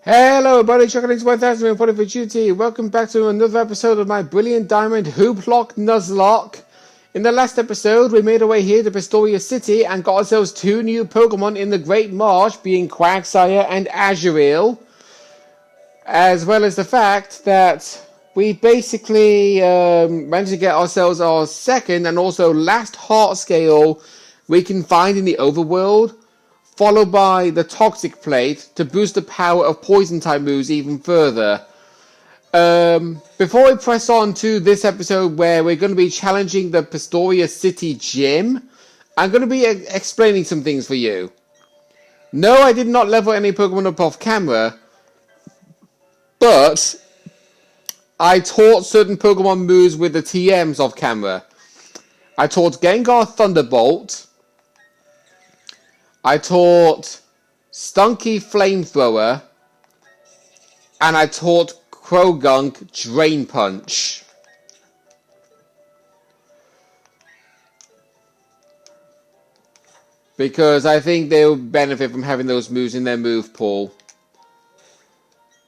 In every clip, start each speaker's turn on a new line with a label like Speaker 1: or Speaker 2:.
Speaker 1: Hello everybody, Chocolate 1000 and for Duty. Welcome back to another episode of my Brilliant Diamond Hooplocke Nuzlocke. In the last episode, we made our way here to Pistoria City and got ourselves two new Pokemon in the Great Marsh, being Quagsire and Azurill. As well as the fact that we basically managed to get ourselves our second and also last heart scale we can find in the overworld, followed by the Toxic Plate to boost the power of Poison-type moves even further. Before we press on to this episode where we're going to be challenging the Pistoria City Gym, I'm going to be explaining some things for you. No, I did not level any Pokemon up off camera, but I taught certain Pokemon moves with the TMs off camera. I taught Gengar Thunderbolt. I taught Stunky Flamethrower, and I taught Krogunk Drain Punch. Because I think they'll benefit from having those moves in their move pool.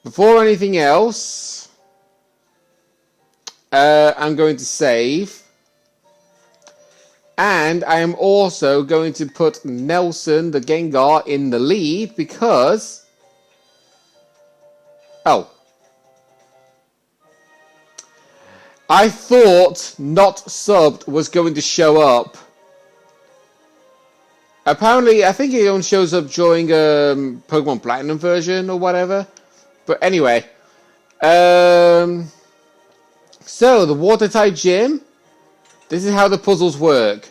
Speaker 1: Before anything else, I'm going to save. And I am also going to put Nelson, the Gengar, in the lead because... Oh. I thought Not Subbed was going to show up. Apparently, I think it only shows up during Pokemon Platinum version or whatever. But anyway. So, the Water-type Gym. This is how the puzzles work.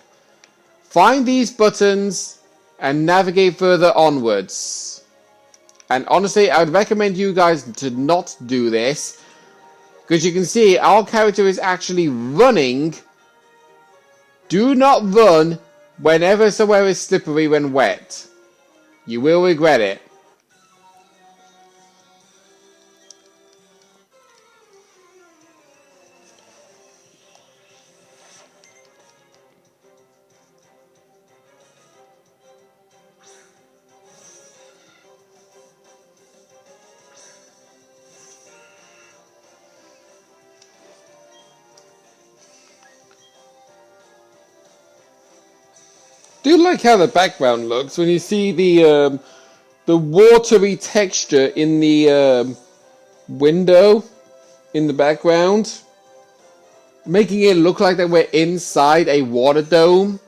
Speaker 1: Find these buttons and navigate further onwards. And honestly, I would recommend you guys to not do this. Because you can see our character is actually running. Do not run whenever somewhere is slippery when wet. You will regret it. Do like how the background looks when you see the watery texture in the window in the background, making it look like that we're inside a water dome.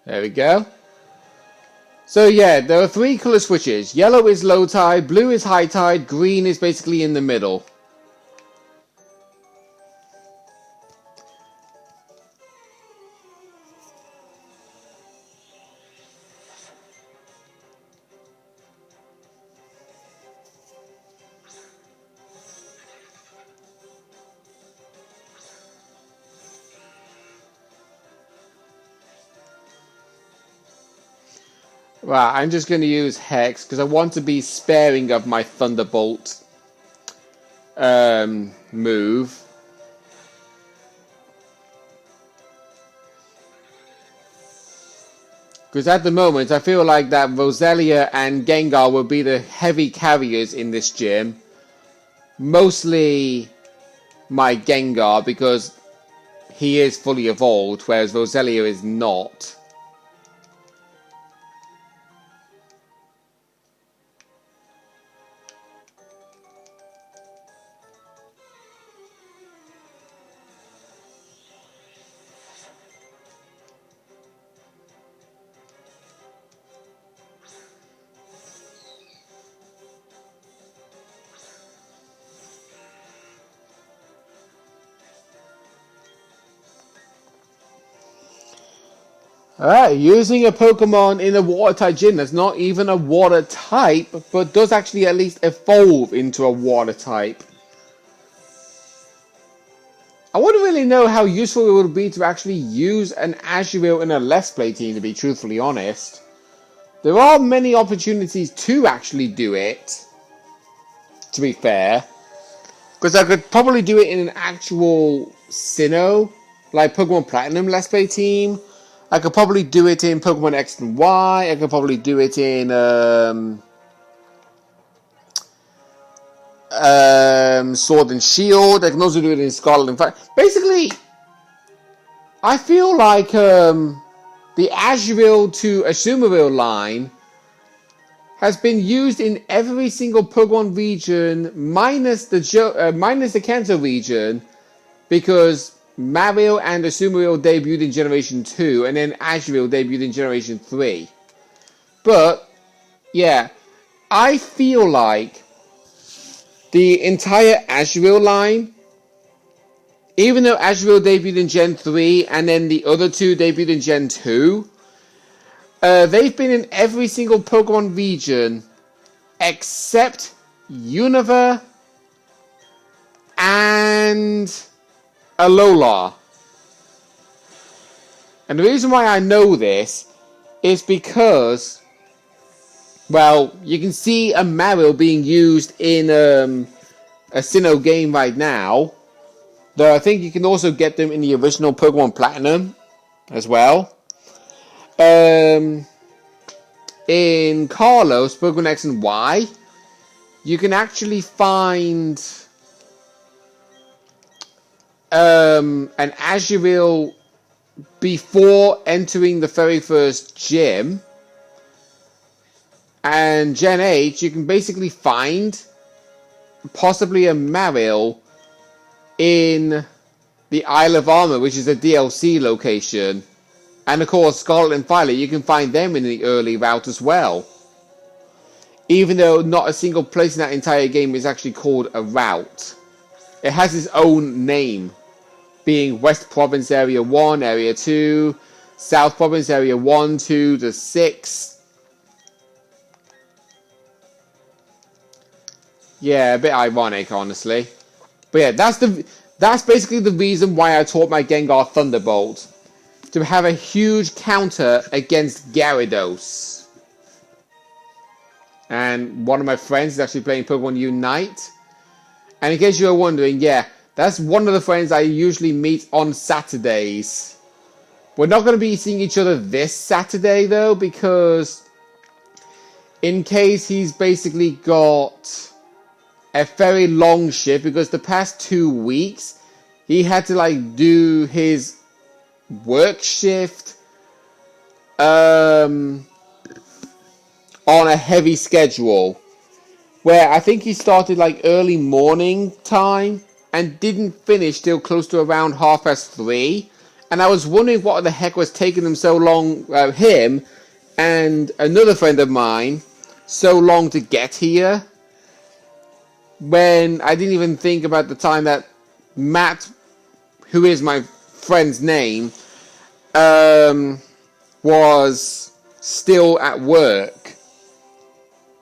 Speaker 1: There we go. So yeah, there are three color switches. Yellow is low tide, blue is high tide, green is basically in the middle. Right, I'm just going to use Hex because I want to be sparing of my Thunderbolt move. Because at the moment, I feel like that Roselia and Gengar will be the heavy carriers in this gym. Mostly my Gengar because he is fully evolved, whereas Roselia is not. Alright, using a Pokemon in a Water-type gym that's not even a Water type, but does actually at least evolve into a Water type. I wonder really know how useful it would be to actually use an Azurill in a Let's Play team, to be truthfully honest. There are many opportunities to actually do it, to be fair. Because I could probably do it in an actual Sinnoh, like Pokemon Platinum Let's Play team. I could probably do it in Pokemon X and Y. I could probably do it in Sword and Shield. I can also do it in Scarlet and Fire. Basically, I feel like the Azurill to Azumarill line has been used in every single Pokemon region minus the Kanto region, because Marill and Azumarill debuted in Generation 2 and then Azurill debuted in Generation 3. But yeah, I feel like the entire Azurill line, even though Azurill debuted in Gen 3 and then the other two debuted in Gen 2, they've been in every single Pokemon region except Unova and Alola. And the reason why I know this is because, well, you can see a Marill being used in a Sinnoh game right now. Though I think you can also get them in the original Pokemon Platinum as well. In Carlos, Pokemon X and Y, you can actually find an Azurill before entering the very first gym. And Gen 8, you can basically find possibly a Marill in the Isle of Armor, which is a DLC location. And of course, Scarlet and Violet, you can find them in the early route as well. Even though not a single place in that entire game is actually called a route. It has its own name, being West Province Area 1, Area 2, South Province Area 1, 2 to 6. Yeah, a bit ironic, honestly. But yeah, that's basically the reason why I taught my Gengar Thunderbolt. To have a huge counter against Gyarados. And one of my friends is actually playing Pokemon Unite. And in case you were wondering, yeah, that's one of the friends I usually meet on Saturdays. We're not going to be seeing each other this Saturday, though, because in case he's basically got a very long shift, because the past 2 weeks, he had to, like, do his work shift on a heavy schedule, where I think he started like early morning time and didn't finish till close to around 3:30, and I was wondering what the heck was taking them so long, him and another friend of mine, so long to get here, when I didn't even think about the time that Matt, who is my friend's name, was still at work.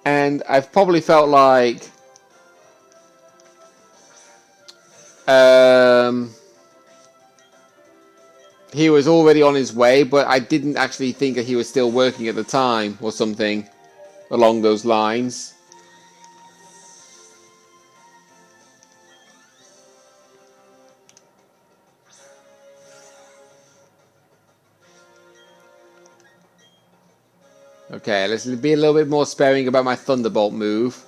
Speaker 1: And I've probably felt like he was already on his way, but I didn't actually think that he was still working at the time or something along those lines. Okay, let's be a little bit more sparing about my Thunderbolt move.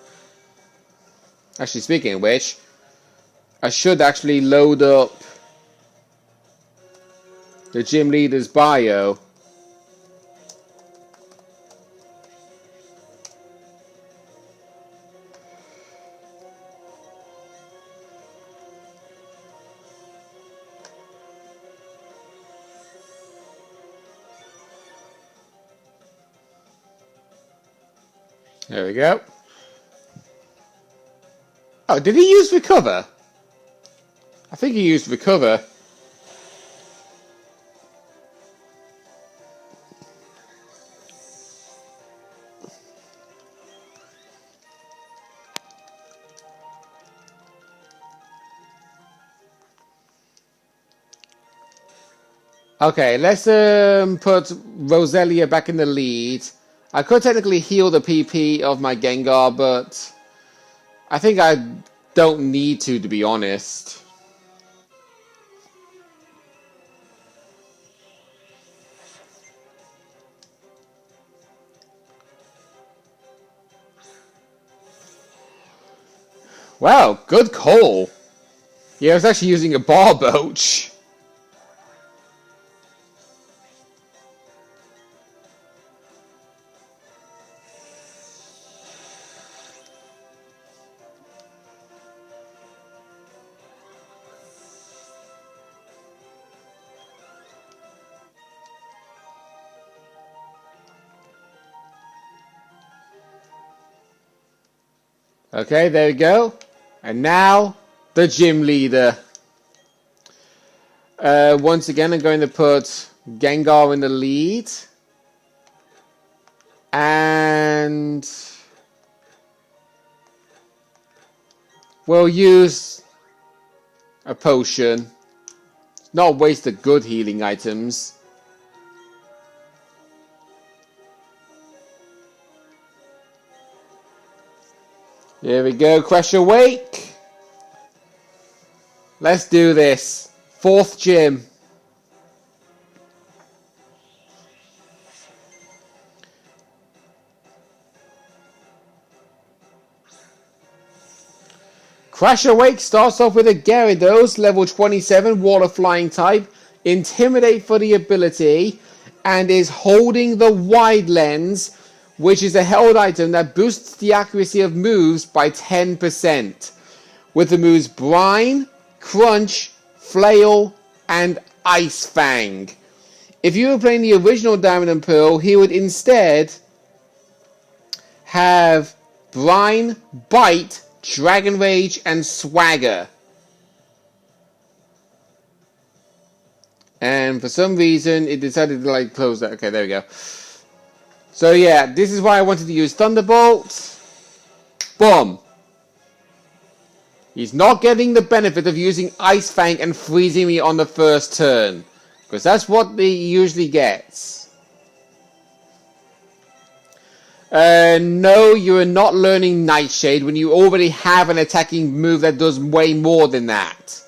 Speaker 1: Actually, speaking of which, I should actually load up the gym leader's bio. There we go. Oh, did he use Recover? I think he used Recover. Okay, let's put Roselia back in the lead. I could technically heal the PP of my Gengar, but I think I don't need to be honest. Wow, good call. Yeah, I was actually using a Barboach. Okay, there we go. And now, the gym leader. Once again, I'm going to put Gengar in the lead. And we'll use a potion. Not waste the good healing items. Here we go, Crash Awake. Let's do this. 4th gym. Crash Awake starts off with a Gyarados, level 27, water flying type, Intimidate for the ability, and is holding the Wide Lens, which is a held item that boosts the accuracy of moves by 10%. With the moves Brine, Crunch, Flail, and Ice Fang. If you were playing the original Diamond and Pearl, he would instead have Brine, Bite, Dragon Rage, and Swagger. And for some reason, it decided to close that. Okay, there we go. So yeah, this is why I wanted to use Thunderbolt. Boom. He's not getting the benefit of using Ice Fang and freezing me on the first turn. Because that's what he usually gets. No, you are not learning Nightshade when you already have an attacking move that does way more than that.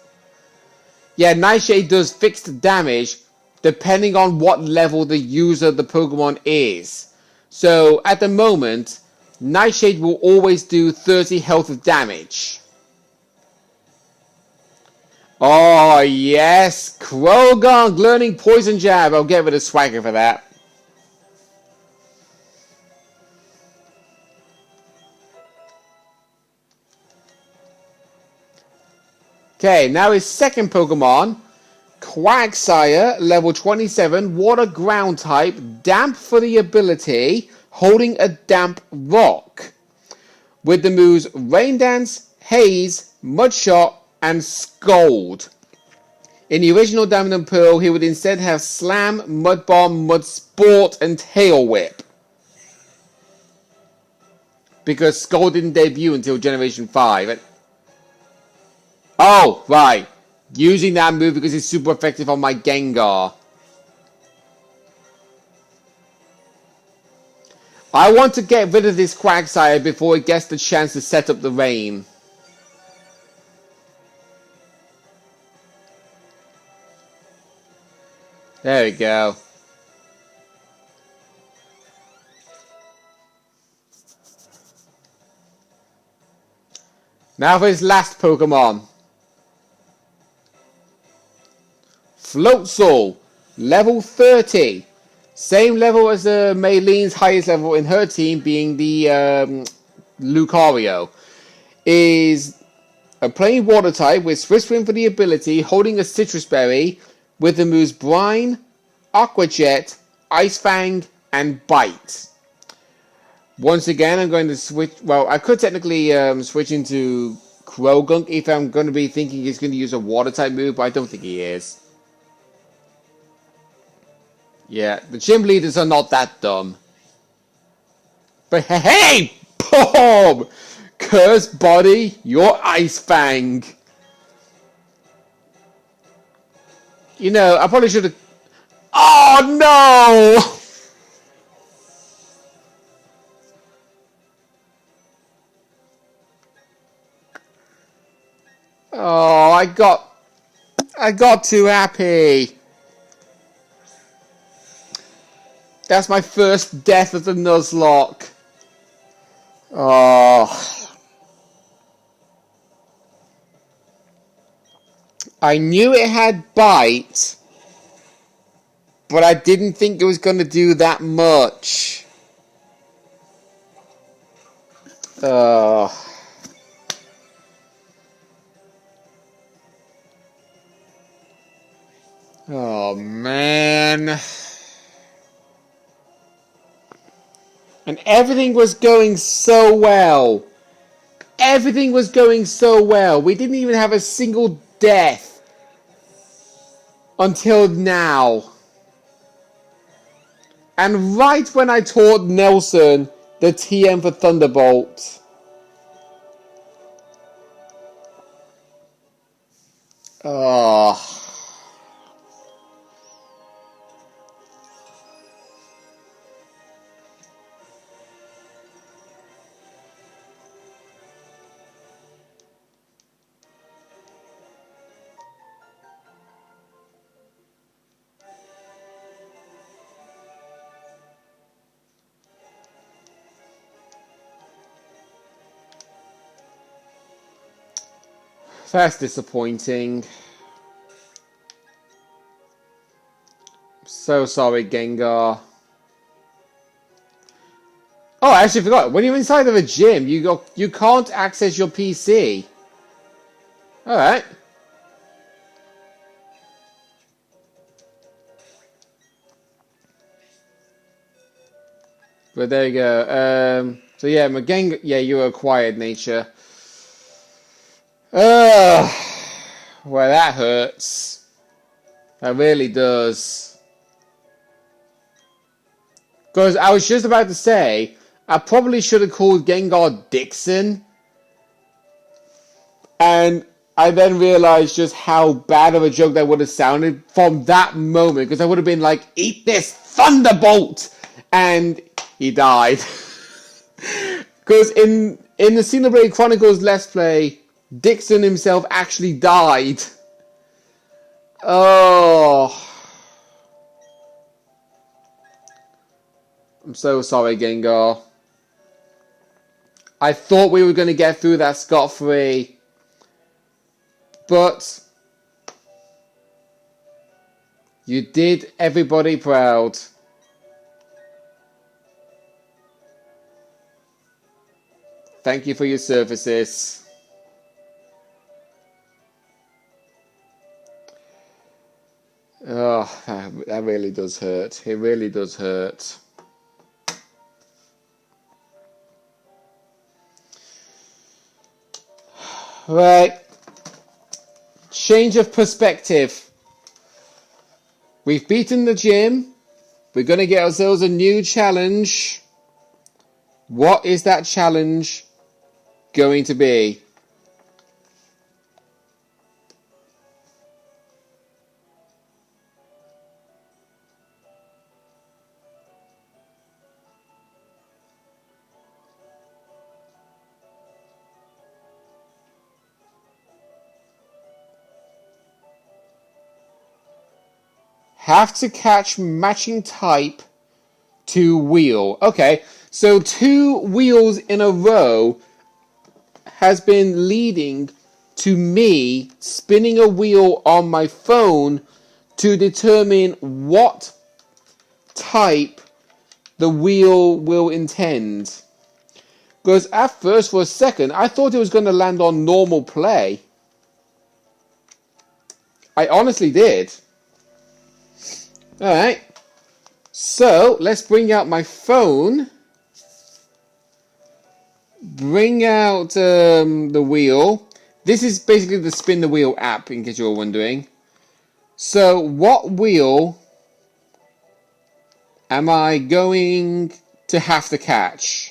Speaker 1: Yeah, Nightshade does fixed damage depending on what level the user of the Pokemon is. So, at the moment, Nightshade will always do 30 health of damage. Oh, yes! Croagunk learning Poison Jab. I'll get rid of Swagger for that. Okay, now his second Pokemon, Quagsire, level 27, Water Ground type, Damp for the ability, holding a Damp Rock. With the moves Rain Dance, Haze, Mudshot, and Scold. In the original Diamond and Pearl, he would instead have Slam, Mud Bomb, Mud Sport, and Tail Whip. Because Scold didn't debut until Generation 5. Oh, right. Using that move because it's super effective on my Gengar. I want to get rid of this Quagsire before it gets the chance to set up the rain. There we go. Now for his last Pokemon. Floatzel, level 30. Same level as Maylene's highest level in her team, being the Lucario. Is a plain water type with Swift Swim for the ability, holding a Citrus Berry, with the moves Brine, Aqua Jet, Ice Fang, and Bite. Once again, I'm going to switch. Well, I could technically switch into Croagunk if I'm going to be thinking he's going to use a water type move, but I don't think he is. Yeah, the gym leaders are not that dumb. But hey! Boom! Curse body, your Ice Fang. You know, I probably should have Oh no! Oh, I got too happy. That's my first death of the Nuzlocke. Oh. I knew it had bite, but I didn't think it was going to do that much. Oh. Oh, man. And everything was going so well. Everything was going so well. We didn't even have a single death until now. And right when I taught Nelson the TM for Thunderbolt. Oh. That's disappointing. So sorry, Gengar. Oh, I actually forgot. When you're inside of a gym, you can't access your PC. Alright. But there you go. So yeah, my Gengar... Yeah, you're a quiet nature. Well, that hurts. That really does. Because I was just about to say, I probably should have called Gengar Dixon. And I then realized just how bad of a joke that would have sounded from that moment. Because I would have been like, eat this Thunderbolt! And he died. Because in the Xenoblade Chronicles Let's Play, Dixon himself actually died. Oh. I'm so sorry, Gengar. I thought we were going to get through that scot-free. But you did everybody proud. Thank you for your services. Oh, that really does hurt. It really does hurt. Right. Change of perspective. We've beaten the gym. We're going to get ourselves a new challenge. What is that challenge going to be? Have to catch matching type to wheel. Okay, so 2 wheels in a row has been leading to me spinning a wheel on my phone to determine what type the wheel will intend. Because at first, for a second, I thought it was going to land on normal play. I honestly did. Alright. So, let's bring out my phone. Bring out the wheel. This is basically the Spin the Wheel app, in case you're wondering. So, what wheel am I going to have to catch?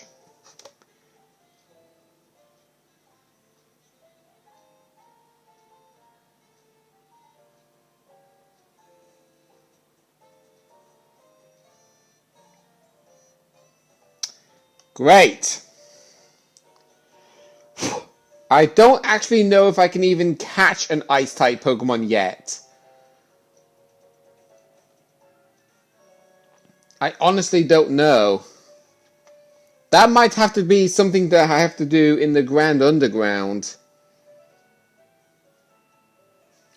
Speaker 1: Great. I don't actually know if I can even catch an Ice-type Pokemon yet. I honestly don't know. That might have to be something that I have to do in the Grand Underground.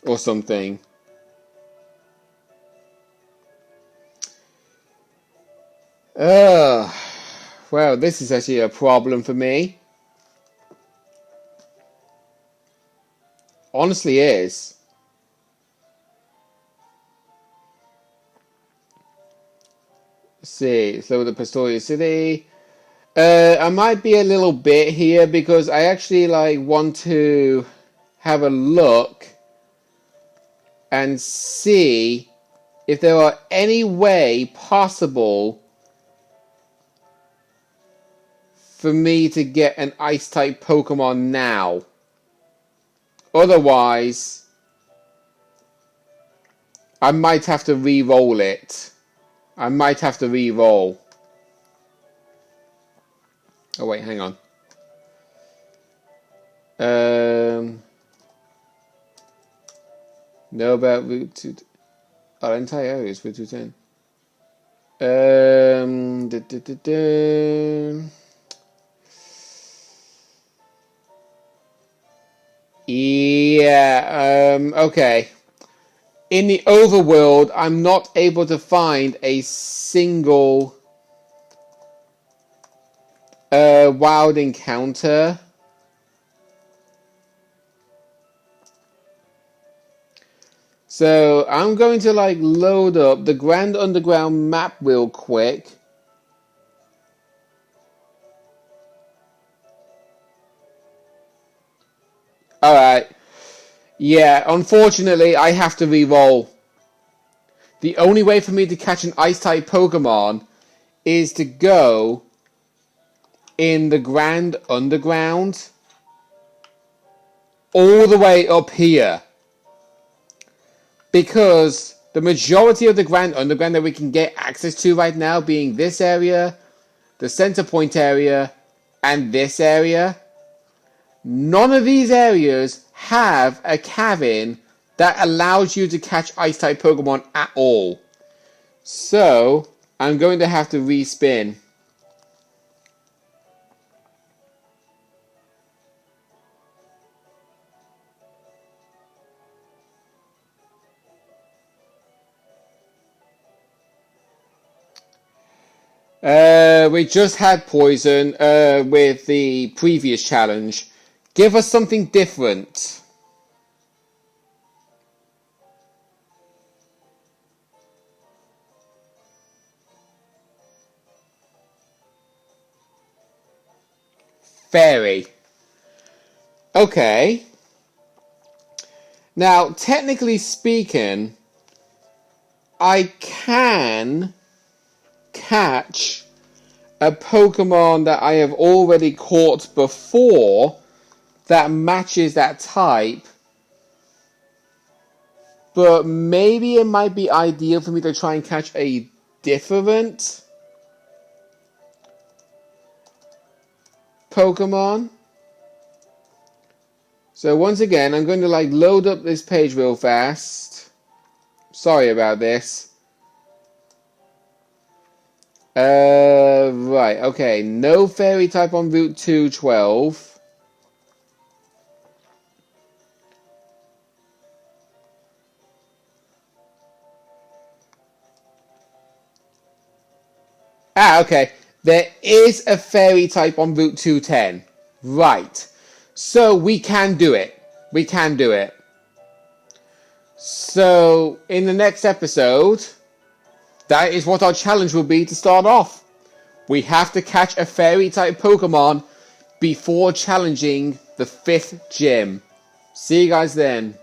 Speaker 1: Or something. Well, this is actually a problem for me. Honestly is. Let's see. Slow the Pastoria City. I might be a little bit here because I actually want to have a look and see if there are any way possible for me to get an Ice-type Pokemon now. Otherwise, I might have to re-roll it. I might have to re-roll. Oh wait, hang on. Know about Route 2. Our entire area is Route 210. Yeah, okay. In the overworld, I'm not able to find a single wild encounter. So I'm going to load up the Grand Underground map real quick. Alright. Yeah, unfortunately I have to re-roll. The only way for me to catch an Ice-type Pokemon is to go in the Grand Underground all the way up here. Because the majority of the Grand Underground that we can get access to right now being this area, the Center Point area, and this area, none of these areas have a cavern that allows you to catch Ice-type Pokemon at all. So, I'm going to have to respin. We just had poison with the previous challenge. Give us something different. Fairy. Okay. Now, technically speaking, I can catch a Pokemon that I have already caught before that matches that type, but maybe it might be ideal for me to try and catch a different Pokemon. So once again, I'm going to load up this page real fast. Sorry about this. Right, okay. No fairy type on Route 212. Ah, okay. There is a fairy type on Route 210. Right. So we can do it. We can do it. So in the next episode, that is what our challenge will be to start off. We have to catch a fairy type Pokemon before challenging the 5th gym. See you guys then.